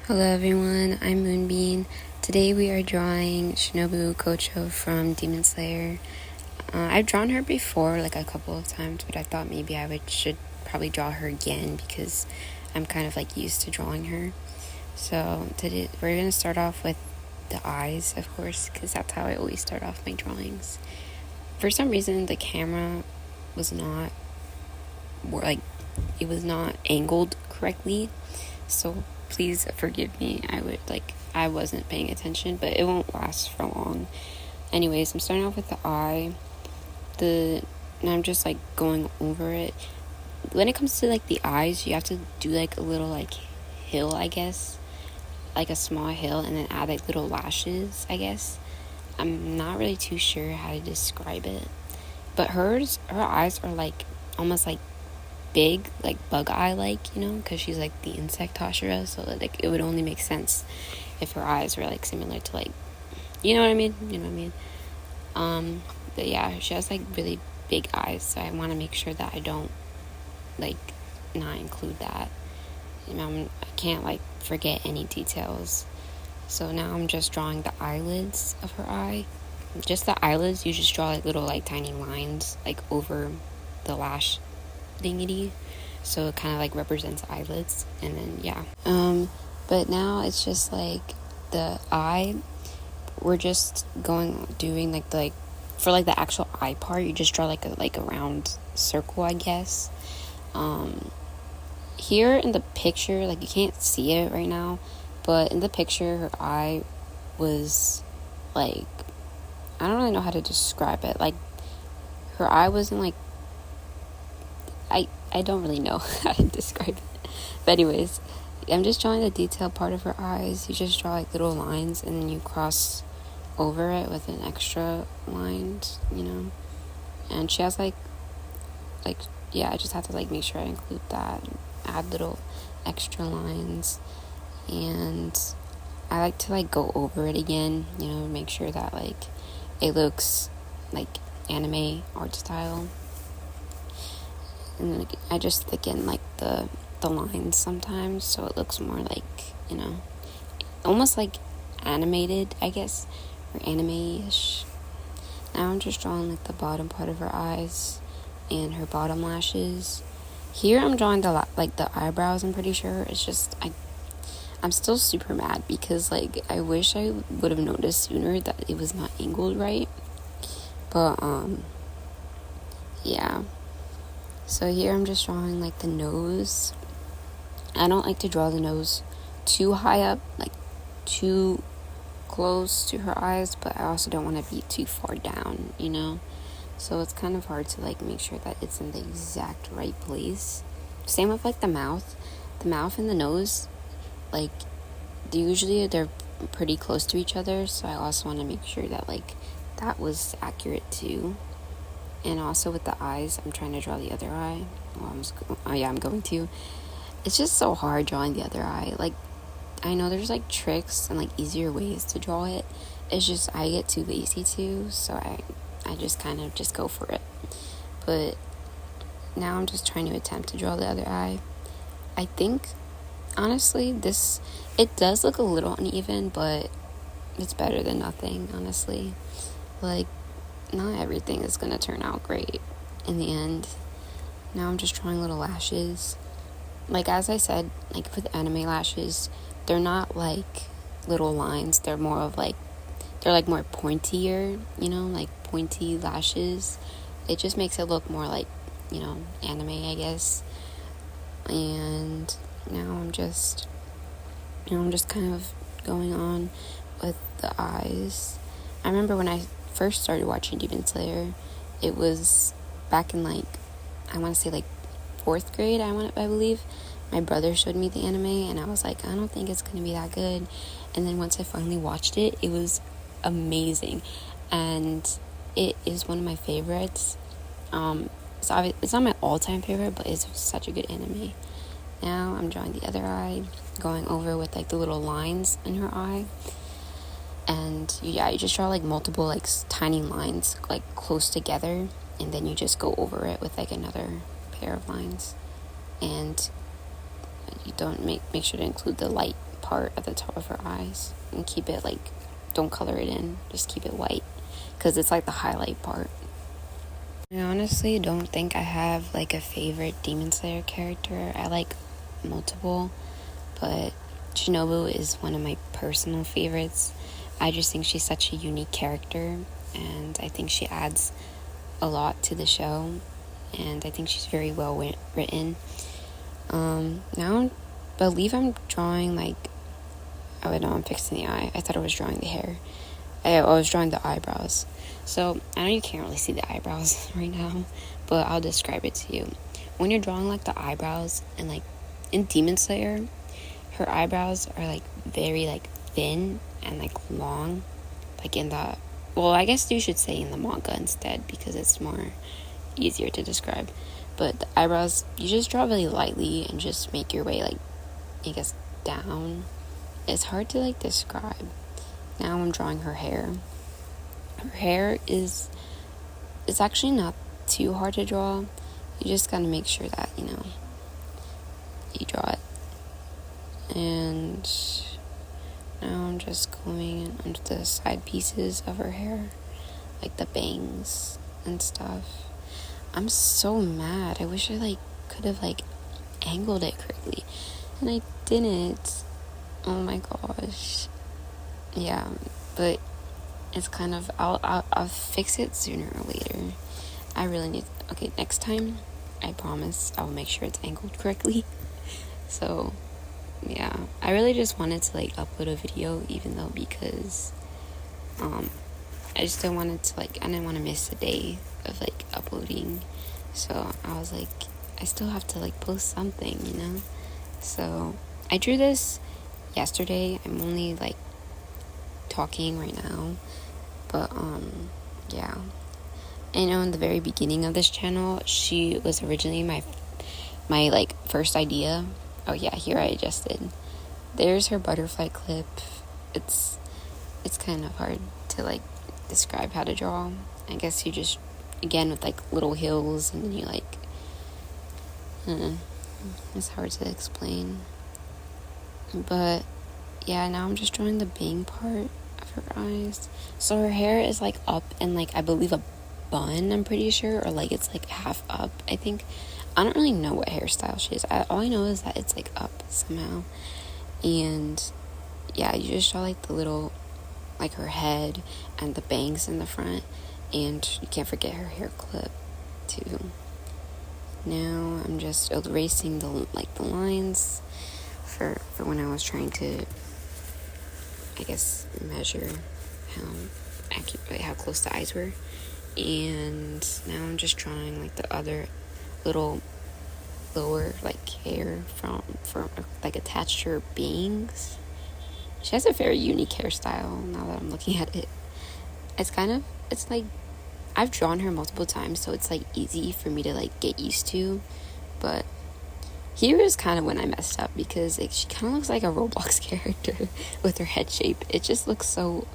Hello everyone, I'm Moonbeam. Today we are drawing Shinobu Kocho from Demonslayer. I've drawn her before, like a couple of times, but I thought maybe should probably draw her again because I'm kind of like used to drawing her. So today we're going to start off with the eyes, of course, because that's how I always start off my drawings. For some reason, the camera was not, it was not angled correctly, so please forgive me. I wasn't paying attention, but it won't last for long. Anyways, I'm starting off with the eye. And I'm just like going over it. When it comes to like the eyes, you have to do like a little like hill, I guess, like a small hill, and then add like little lashes, I guess. I'm not really too sure how to describe it, but her eyes are like almost like big, like bug eye, like, because she's like the insect Hashira, so like it would only make sense if her eyes were like similar to like, you know what I mean. But yeah, she has like really big eyes, so I want to make sure that I don't like not include that. I can't like forget any details. So now I'm just drawing the eyelids of her eye. Just the eyelids, you just draw like little like tiny lines like over the lash thingy, so it kind of like represents eyelids. And then but now it's just like the eye, we're just doing like for like the actual eye part, you just draw like a round circle, I guess. Here in the picture, like you can't see it right now, but in the picture her eye was like, I don't really know how to describe it. Like her eye wasn't like, I don't really know how to describe it. But anyways, I'm just drawing the detail part of her eyes. You just draw like little lines and then you cross over it with an extra line, And she has like yeah, I just have to like make sure I include that, add little extra lines. And I like to like go over it again, make sure that like it looks like anime art style. And then I just thicken like the lines sometimes, so it looks more like, almost like animated, I guess, or anime-ish. Now I'm just drawing like the bottom part of her eyes and her bottom lashes. Here I'm drawing the eyebrows. I'm pretty sure it's just I'm still super mad because like I wish I would have noticed sooner that it was not angled right. But yeah. So here I'm just drawing like the nose. I don't like to draw the nose too high up, like too close to her eyes, but I also don't want to be too far down, So it's kind of hard to like make sure that it's in the exact right place. Same with like the mouth. The mouth and the nose, like they're pretty close to each other, so I also want to make sure that like that was accurate too. And also with the eyes, I'm trying to draw the other eye. I'm going to. It's just so hard drawing the other eye. Like, I know there's like tricks and like easier ways to draw it. It's just I get too lazy to, so I just kind of just go for it. But now I'm just trying to attempt to draw the other eye. I think, honestly, it does look a little uneven, but it's better than nothing, honestly. Like, not everything is going to turn out great in the end. Now I'm just drawing little lashes. Like, as I said, like with anime lashes, they're not like little lines. They're more of like, they're like more pointier, like pointy lashes. It just makes it look more like, anime, I guess. And now I'm just kind of going on with the eyes. I remember when I first started watching Demonslayer, it was back in like, I want to say like 4th grade, I believe. My brother showed me the anime and I was like, I don't think it's going to be that good. And then once I finally watched it, it was amazing. And it is one of my favorites. It's not my all-time favorite, but it's such a good anime. Now I'm drawing the other eye, going over with like the little lines in her eye. And yeah, you just draw like multiple like tiny lines like close together, and then you just go over it with like another pair of lines. And you don't make sure to include the light part at the top of her eyes and keep it like, don't color it in, just keep it white, because it's like the highlight part. I honestly don't think I have like a favorite Demon Slayer character. I like multiple, but Shinobu is one of my personal favorites. I just think she's such a unique character, and I think she adds a lot to the show, and I think she's very well written. Now I believe I'm drawing like, oh no, I'm fixing the eye. I thought I was drawing the hair. I was drawing the eyebrows. So I know you can't really see the eyebrows right now, but I'll describe it to you. When you're drawing like the eyebrows, and like in Demon Slayer, her eyebrows are like very like thin and like long, like in the, well, I guess you should say in the manga instead, because it's more easier to describe. But the eyebrows, you just draw really lightly and just make your way like, I guess, down. It's hard to like describe. Now I'm drawing her hair. Her hair is, it's actually not too hard to draw. You just gotta make sure that, you know, you draw it. And now I'm just going onto the side pieces of her hair, like the bangs and stuff. I'm so mad. I wish I like could have like angled it correctly, and I didn't. Oh my gosh. Yeah, but it's kind of, I'll fix it sooner or later. I really need, okay, next time I promise I'll make sure it's angled correctly. So yeah, I really just wanted to like upload a video, even though, because I just didn't want it to like, I didn't want to miss a day of like uploading. So I was like, I still have to like post something, you know. So I drew this yesterday. I'm only like talking right now, but yeah. I know in the very beginning of this channel, she was originally my like first idea. Oh yeah, here I adjusted. There's her butterfly clip. It's kind of hard to like describe how to draw. I guess you just, again, with like little hills, and then you like, it's hard to explain. But yeah, now I'm just drawing the bang part of her eyes. So her hair is like up and like, I believe a bun, I'm pretty sure, or like it's like half up, I think. I don't really know what hairstyle she is. All I know is that it's like up somehow. And yeah, you just draw like the little, like her head and the bangs in the front, and you can't forget her hair clip too. Now I'm just erasing the lines for when I was trying to, I guess, measure how close the eyes were. And now I'm just drawing like the other little lower like hair from like attached to her bangs. She has a very unique hairstyle now that I'm looking at it. It's like, I've drawn her multiple times, so it's like easy for me to like get used to. But here is kind of when I messed up, because like, she kind of looks like a Roblox character with her head shape. It just looks so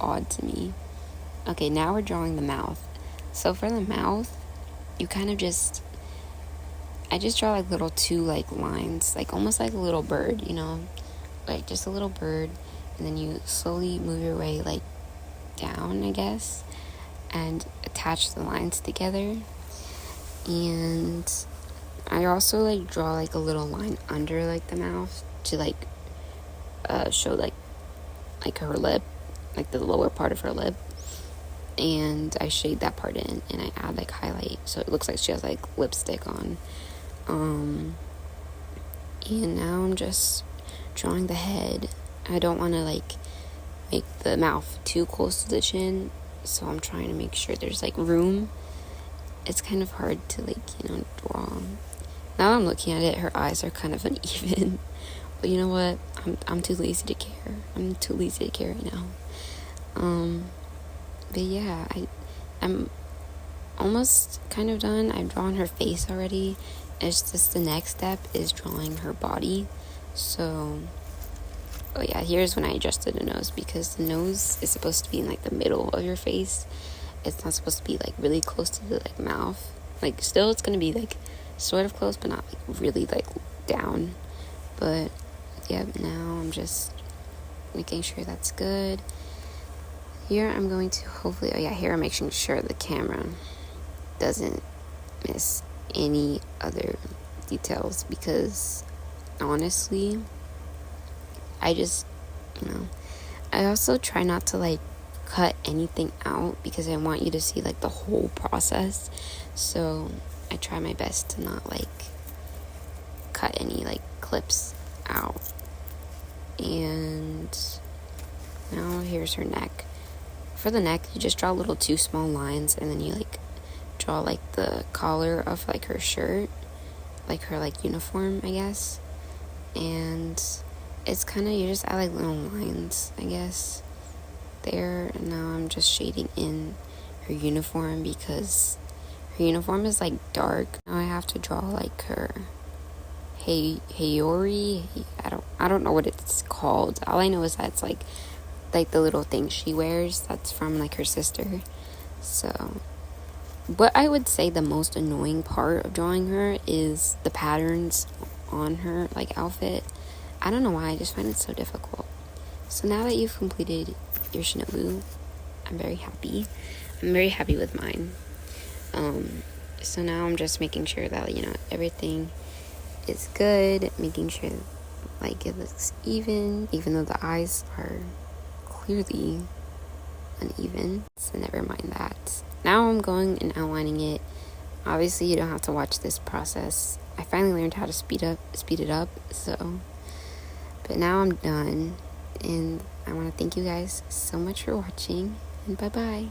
odd to me. Okay, now we're drawing the mouth. So for the mouth, you kind of just, I just draw like little two like lines, like almost like a little bird, you know, like just a little bird, and then you slowly move your way like down, I guess, and attach the lines together. And I also like draw like a little line under like the mouth to like show like her lip, like the lower part of her lip. And I shade that part in, and I add like highlight, so it looks like she has like lipstick on. And now I'm just drawing the head. I don't want to like make the mouth too close to the chin, so I'm trying to make sure there's like room. It's kind of hard to like, you know, draw. Now I'm looking at it, her eyes are kind of uneven, but you know what, I'm too lazy to care. I'm too lazy to care right now. But yeah, I'm almost kind of done. I've drawn her face already. It's just the next step is drawing her body. So, oh yeah, here's when I adjusted the nose, because the nose is supposed to be in like the middle of your face. It's not supposed to be like really close to the like mouth. Like still, it's gonna be like sort of close, but not like really like down. But Yep, now I'm just making sure that's good. Here I'm going to hopefully, here I'm making sure the camera doesn't miss any other details, because honestly, I just, I also try not to like cut anything out, because I want you to see like the whole process. So I try my best to not like cut any like clips out. And now here's her neck. For the neck, you just draw little 2 small lines, and then you like draw like the collar of like her shirt, like her like uniform, I guess. And it's kind of, you just add like little lines, I guess, there. And now I'm just shading in her uniform, because her uniform is like dark. Now I have to draw like her Hayori. I don't know what it's called. All I know is that it's like the little thing she wears that's from like her sister. So what I would say the most annoying part of drawing her is the patterns on her like outfit. I don't know why, I just find it so difficult. So now that you've completed your Shinobu, I'm very happy. I'm very happy with mine. So now I'm just making sure that, everything is good, making sure like it looks even though the eyes are clearly uneven. So never mind that. Now I'm going and outlining it. Obviously, you don't have to watch this process. I finally learned how to speed it up. So, but now I'm done, and I want to thank you guys so much for watching, and bye bye.